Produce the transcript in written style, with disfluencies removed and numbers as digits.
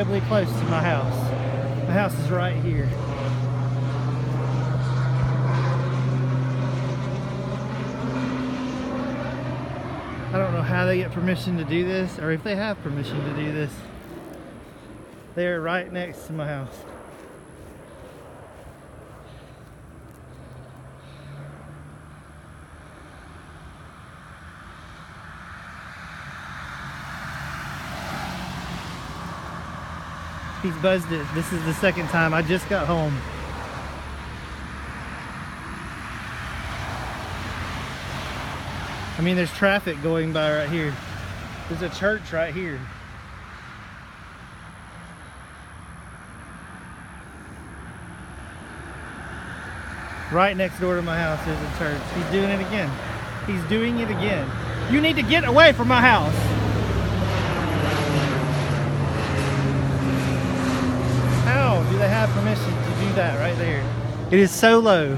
incredibly close to my house. My house is right here. I don't know how they get permission to do this, or if they have permission to do this. They're right next to my house. He's buzzed it. This is the second time. I just got home. I mean, there's traffic going by right here. There's a church right here. Right next door to my house, there's a church. He's doing it again. He's doing it again. You need to get away from my house. How do they have permission to do that right there? It is so low.